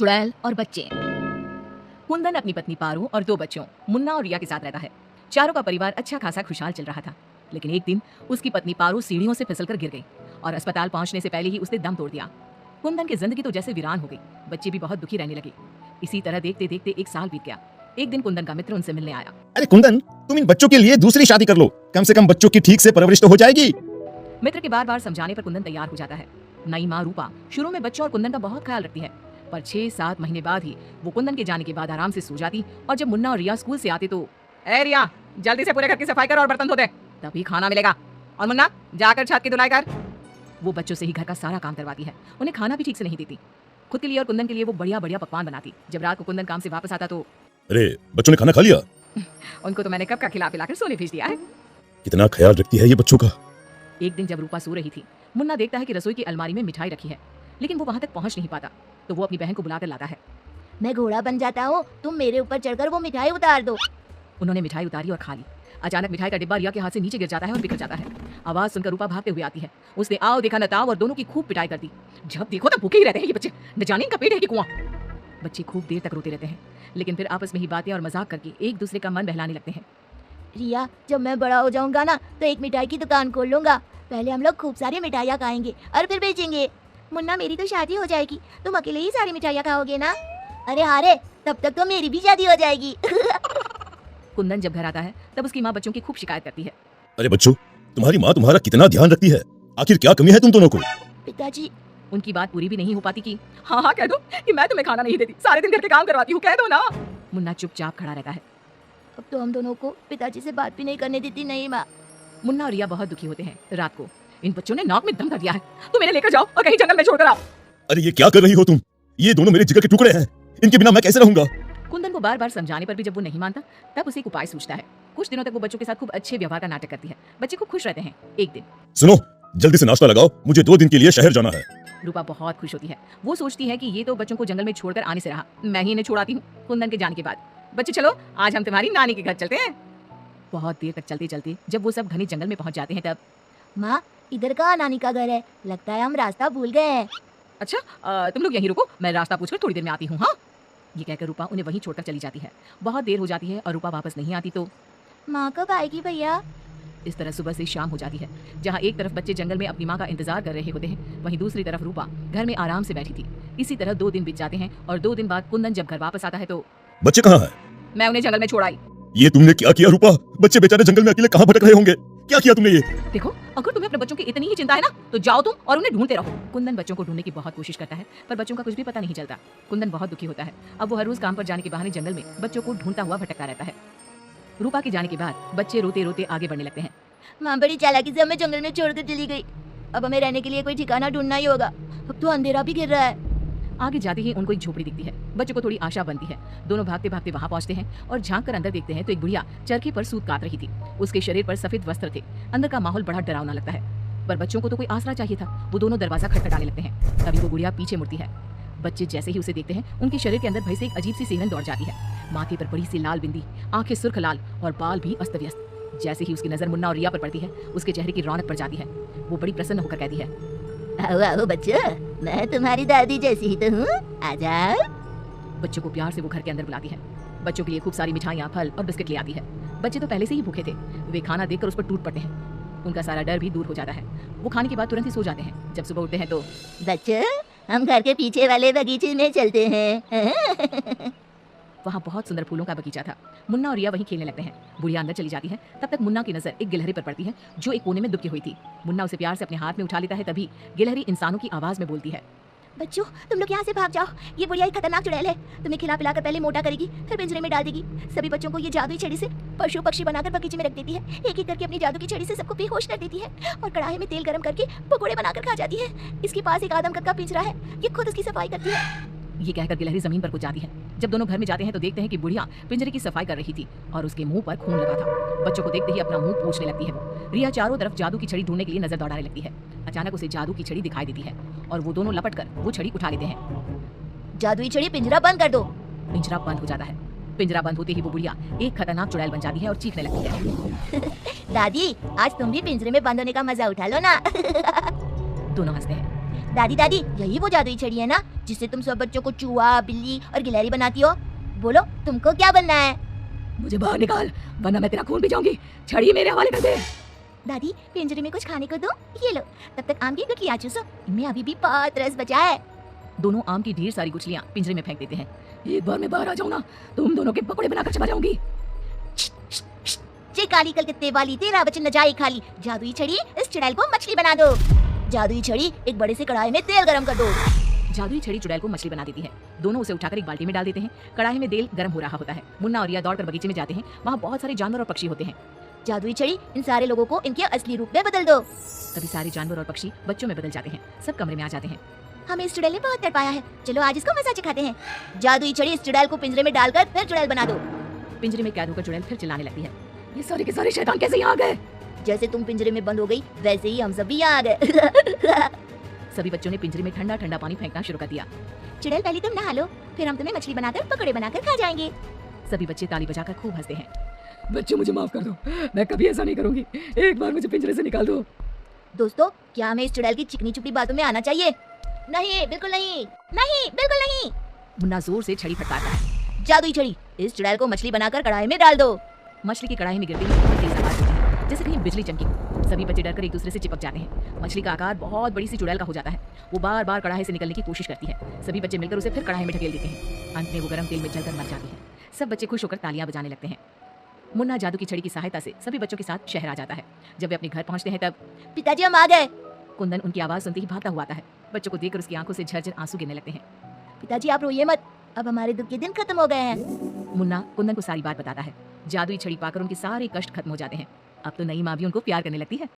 चुड़ैल और बच्चे। कुंदन अपनी पत्नी पारू और 2 बच्चों मुन्ना और रिया के साथ रहता है। चारों का परिवार अच्छा खासा खुशहाल चल रहा था, लेकिन एक दिन उसकी पत्नी पारू सीढ़ियों से फिसलकर गिर गई और अस्पताल पहुंचने से पहले ही उसने दम तोड़ दिया। कुंदन की जिंदगी तो जैसे वीरान हो गई। बच्चे भी बहुत दुखी रहने लगे। इसी तरह देखते देखते 1 साल बीत गया। एक दिन कुंदन का मित्र उनसे मिलने आया। अरे कुंदन, तुम इन बच्चों के लिए दूसरी शादी कर लो, कम से कम बच्चों की ठीक से परवरिश तो हो जाएगी। मित्र के बार बार समझाने पर कुंदन तैयार हो जाता है। नई माँ रूपा शुरू में बच्चों और कुंदन का बहुत ख्याल रखती है, पर 6-7 महीने बाद ही वो कुंदन के जाने के बाद आराम से सो जाती और जब मुन्ना और रिया स्कूल से आते तो, ए रिया, जल्दी से पूरे घर की सफाई कर और बर्तन धो दे, तभी खाना मिलेगा। और मुन्ना, जाकर छत की धुलाई कर। वो बच्चों से ही घर का सारा काम करवाती है। उन्हें खाना भी ठीक से नहीं देती। खुद के लिए और कुंदन के लिए वो बढ़िया बढ़िया पकवान बनाती। जब रात को कुंदन काम से वापस आता तो, अरे बच्चों ने खाना खा लिया? उनको तो मैंने कब का खिला पिलाकर सोने भेज दिया है। कितना ख्याल रखती है ये बच्चों का। एक दिन जब रूपा सो रही थी, मुन्ना देखता है कि रसोई की अलमारी में मिठाई रखी है, लेकिन वो वहां तक पहुंच नहीं पाता, तो वो अपनी बहन को बुलाकर लाता है। मैं घोड़ा बन जाता हूँ, तुम मेरे ऊपर चढ़कर वो मिठाई उतार दो। उन्होंने मिठाई उतारी और खा ली। अचानक मिठाई का डिब्बा रिया के हाथ से नीचे गिर जाता है और बिखर जाता है। आवाज सुनकर रूपा भागते हुए आती है। उसने आओ देखा न ताव और दोनों की खूब पिटाई कर दी। जब देखो तब भूखे ही रहते हैं ये बच्चे, न जाने इनका पेट है कि कुआं। बच्चे खूब देर तक रोते रहते हैं, लेकिन फिर आपस में ही बातें और मजाक करके एक दूसरे का मन बहलाने लगते हैं। रिया, जब मैं बड़ा हो जाऊंगा ना तो एक मिठाई की दुकान खोल लूंगा। पहले हम लोग खूब सारी मिठाइयाँ खाएंगे और फिर बेचेंगे। मुन्ना, मेरी तो शादी हो जाएगी, तुम अकेले ही सारी मिठाइयाँ खाओगे ना? अरे हारे, तब तक तो मेरी भी शादी हो जाएगी। कुंदन जब घर आता है तब उसकी माँ बच्चों की खूब शिकायत करती है। अरे बच्चों, तुम्हारी माँ तुम्हारा कितना ध्यान रखती है, आखिर क्या कमी है तुम दोनों को? पिताजी, उनकी बात पूरी भी नहीं हो पाती कि हाँ कह दो कि मैं तुम्हें खाना नहीं देती, सारे दिन घर के काम करवाती हूँ, कह दो ना। मुन्ना चुपचाप खड़ा रहता है। अब तो हम दोनों को पिताजी से बात भी नहीं करने देती। नहीं माँ। मुन्ना और रिया बहुत दुखी होते हैं। रात को इन बच्चों ने नाक में दम कर दिया है, तुम इन्हें लेकर जाओ और कहीं जंगल में छोड़कर आओ। अरे ये क्या कर रही हो तुम? ये दोनों मेरे जिगर के टुकड़े हैं, इनके बिना मैं कैसे रहूंगा? कुंदन को बार बार समझाने पर भी जब वो नहीं मानता, तब उसे एक उपाय सूझता है। कुछ दिनों तक वो बच्चों के साथ खूब अच्छे व्यवहार का नाटक करती है। बच्चे खूब खुश रहते हैं। एक दिन, सुनो, जल्दी से नाश्ता लगाओ, मुझे 2 दिन के लिए शहर जाना है। रूपा बहुत खुश होती है। वो सोचती है कि ये तो बच्चों को जंगल में छोड़कर आने से रहा, मैं ही इन्हें छोड़ाती हूँ। कुंदन के जाने के बाद, बच्चे चलो आज हम तुम्हारी नानी के घर चलते हैं। बहुत देर तक चलते चलते जब वो सब घने जंगल में पहुंच जाते हैं तब, माँ, इधर कहाँ नानी का घर है? लगता है हम रास्ता भूल गए हैं। अच्छा तुम लोग यहीं रुको, मैं रास्ता पूछकर थोड़ी देर में आती हूँ। हाँ, ये कहकर रूपा उन्हें वहीं छोड़कर चली जाती है। बहुत देर हो जाती है और रूपा वापस नहीं आती तो माँ कब आएगी भैया? इस तरह सुबह से शाम हो जाती है। जहाँ एक तरफ बच्चे जंगल में अपनी माँ का इंतजार कर रहे होते हैं, वहीं दूसरी तरफ रूपा घर में आराम से बैठी थी। इसी तरह 2 दिन बीत जाते हैं और 2 दिन बाद कुंदन जब घर वापस आता है तो, बच्चे कहाँ हैं? मैं उन्हें जंगल में छोड़ आई। ये तुमने क्या किया रूपा? बच्चे बेचारे जंगल में अकेले कहाँ भटक रहे होंगे? क्या किया तुमने ये? देखो, अगर तुम्हें अपने बच्चों की इतनी ही चिंता है ना तो जाओ तुम और उन्हें ढूंढते रहो। कुंदन बच्चों को ढूंढने की बहुत कोशिश करता है, पर बच्चों का कुछ भी पता नहीं चलता। कुंदन बहुत दुखी होता है। अब वो हर रोज काम पर जाने के बहाने जंगल में बच्चों को ढूंढता हुआ भटकता रहता है। रूपा के जाने के बाद बच्चे रोते रोते आगे बढ़ने लगते हैं। माँ बड़ी चालाकी से हमें जंगल में छोड़कर चली गई। अब हमें रहने के लिए कोई ठिकाना ढूंढना ही होगा। अब तो अंधेरा भी गिर रहा है। आगे जाते ही उनको एक झोपड़ी दिखती है। बच्चों को थोड़ी आशा बनती है। दोनों भागते भागते वहां पहुंचते हैं और झांक कर अंदर देखते हैं तो एक बुढ़िया चरखे पर सूत काट रही थी। उसके शरीर पर सफेद वस्त्र थे। अंदर का माहौल बड़ा डरावना लगता है, पर बच्चों को तो कोई आसरा चाहिए था। वो दोनों दरवाजा खटखटाने लगते हैं। तभी वो बुढ़िया पीछे मुड़ती है। बच्चे जैसे ही उसे देखते हैं, उनके शरीर के अंदर भय से एक अजीब सी सिहरन दौड़ जाती है। माथे पर बड़ी सी लाल बिंदी, आंखें सुर्ख लाल और बाल भी अस्त व्यस्त। जैसे ही उसकी नजर मुन्ना और रिया पर पड़ती है, उसके चेहरे की रौनक पड़ जाती है। वो बड़ी प्रसन्न होकर कहती है, आओ आओ बच्चों, मैं तुम्हारी दादी जैसी ही तो हूँ, आ जाओ। बच्चों को प्यार से वो घर के अंदर बुलाती है। बच्चों के लिए खूब सारी मिठाइयाँ, फल और बिस्किट ले आती है। बच्चे तो पहले से ही भूखे थे। वे खाना देखकर उस पर टूट पड़ते हैं। उनका सारा डर भी दूर हो जाता है। वो खाने के बाद तुरंत ही सो जाते हैं। जब सुबह उठते हैं तो, बच्चों, हम घर के पीछे वाले बगीचे में चलते हैं। वहाँ बहुत सुंदर फूलों का बगीचा था। मुन्ना और रिया वहीं खेलने लगते हैं। बुढ़िया अंदर चली जाती है। तब तक मुन्ना की नजर एक गिलहरी पर पड़ती है जो एक कोने में दुबकी हुई थी। मुन्ना उसे प्यार से अपने हाथ में उठा लेता है। तभी गिलहरी इंसानों की आवाज में बोलती है, बच्चों, तुम लोग यहाँ से भाग जाओ। ये बुढ़िया एक खतरनाक चुड़ैल है। तुम्हें खिला पिलाकर पहले मोटा करेगी, फिर पिंजरे में डाल देगी। सभी बच्चों को ये जादुई छड़ी से पशु पक्षी बनाकर बगीचे में रख देती है। एक एक करके अपनी जादू की छड़ी से सबको बेहोश कर देती है और कढ़ाई में तेल गरम करके पकौड़े बनाकर खा जाती है। इसके पास एक आदमकद का पिंजरा है, ये खुद उसकी सफाई करती है। ये कहकर गिलहरी जमीन पर कूद जाती है। जब दोनों घर में जाते हैं तो देखते हैं कि बुढ़िया पिंजरे की सफाई कर रही थी और उसके मुंह पर खून लगा था। बच्चों को देखते ही अपना मुंह पोंछने लगती है वो। रिया चारों तरफ जादू की छड़ी ढूंढने के लिए नजर दौड़ाने लगती है। अचानक उसे जादू की छड़ी दिखाई देती है और वो दोनों लपट कर वो छड़ी उठा लेते हैं। जादुई छड़ी, पिंजरा बंद कर दो। पिंजरा बंद हो जाता है। पिंजरा बंद होते ही वो बुढ़िया एक खतरनाक चुड़ैल बन जाती है और चीखने लगती है। दादी, आज तुम भी पिंजरे में बंद होने का मजा उठा लो ना। दोनों हंसते हैं। दादी दादी, यही वो जादुई छड़ी है ना जिससे तुम सब बच्चों को चूहा, बिल्ली और गिलहरी बनाती हो? बोलो तुमको क्या बनना है? मुझे बाहर निकाल, वरना मैं तेरा खून पी जाऊंगी। छड़ी मेरे हवाले कर दे। दादी पिंजरे में कुछ खाने को दो, ये लो। तब तक आम की गुठलियां चूसो, इनमें अभी भी बहुत रस बचा है। दोनों आम की ढेर सारी गुठलियां पिंजरे में फेंक देते हैं। एक बार मैं बाहर आ जाऊं ना, तुम दोनों के पकौड़े बनाकर चबा जाऊंगी। जे काली कलकत्ते वाली, तेरा वचन न जाए खाली। जादुई छड़ी, इस चुड़ैल को मछली बना दो। जादुई छड़ी, एक बड़े से कढ़ाई में तेल गरम कर दो। जादुई छड़ी चुड़ैल को मछली बना देती है। दोनों उसे उठाकर एक बाल्टी में डाल देते हैं। कढ़ाई में तेल गर्म हो रहा होता है। मुन्ना और रिया दौड़कर बगीचे में जाते हैं। वहाँ बहुत सारे जानवर और पक्षी होते हैं। जादुई छड़ी, इन सारे लोगों को इनके असली रूप में बदल दो। तभी सारे जानवर और पक्षी बच्चों में बदल जाते हैं। सब कमरे में आ जाते हैं। हमें इस चुड़ैल ने बहुत तड़पाया है, चलो आज इसको मजा चखाते हैं। जादुई छड़ी, इस चुड़ैल को पिंजरे में डालकर फिर चुड़ैल बना दो। पिंजरे में कैद होकर चुड़ैल फिर चिल्लाने लगती है, ये सारे के सारे शैतान कैसे यहाँ आ गए? जैसे तुम पिंजरे में बंद हो गई, वैसे ही हम सब भी यहाँ आ गए। सभी बच्चों ने पिंजरे में ठंडा ठंडा पानी फेंकना शुरू कर दिया। चुड़ैल पहले तुम नहा लो, फिर हम तुम्हें मछली बनाकर पकौड़े बनाकर खा जाएंगे। सभी बच्चे ताली बजाकर खूब हंसते हैं। बच्चों मुझे माफ कर दो, मैं कभी ऐसा नहीं करूंगी। एक बार मुझे पिंजरे से निकाल दो। दोस्तों, क्या हमें इस चुड़ैल की चिकनी चुपड़ी बातों में आना चाहिए? नहीं, बिल्कुल नहीं, नहीं, बिल्कुल नहीं। मुन्ना जोर से छड़ी फटकारता है। जादुई छड़ी, इस चुड़ैल को मछली बनाकर कढ़ाई में डाल दो। मछली की कढ़ाई में गिरते ही बहुत तेज आवाज होती है, जैसे कहीं बिजली चमकी हो। सभी बच्चे डरकर एक दूसरे से चिपक जाते हैं। मछली का आकार बहुत बड़ी सी चुड़ैल का हो जाता है। वो बार बार कढ़ाई से निकलने की कोशिश करती है। सभी बच्चे मिलकर उसे फिर कढ़ाई में ढकेल देते हैं। अंत में वो गर्म तेल में जलकर मर जाती है। सब बच्चे खुश होकर तालियां बजाने लगते हैं। मुन्ना जादू की छड़ी की सहायता से सभी बच्चों के साथ शहर आ जाता है। जब वे अपने घर पहुंचते हैं तब पिताजी हम आ गए। कुंदन उनकी आवाज सुनते ही भागता हुआ आता है। बच्चों को देखकर उसकी आंखों से झरझर आंसू गिरने लगते हैं। पिताजी आप रोइए मत, अब हमारे दुख के दिन खत्म हो गए हैं। मुन्ना कुंदन को सारी बात बताता है। जादुई छड़ी पाकर उनके सारे कष्ट खत्म हो जाते हैं। अब तो नई माँ भी उनको प्यार करने लगती है।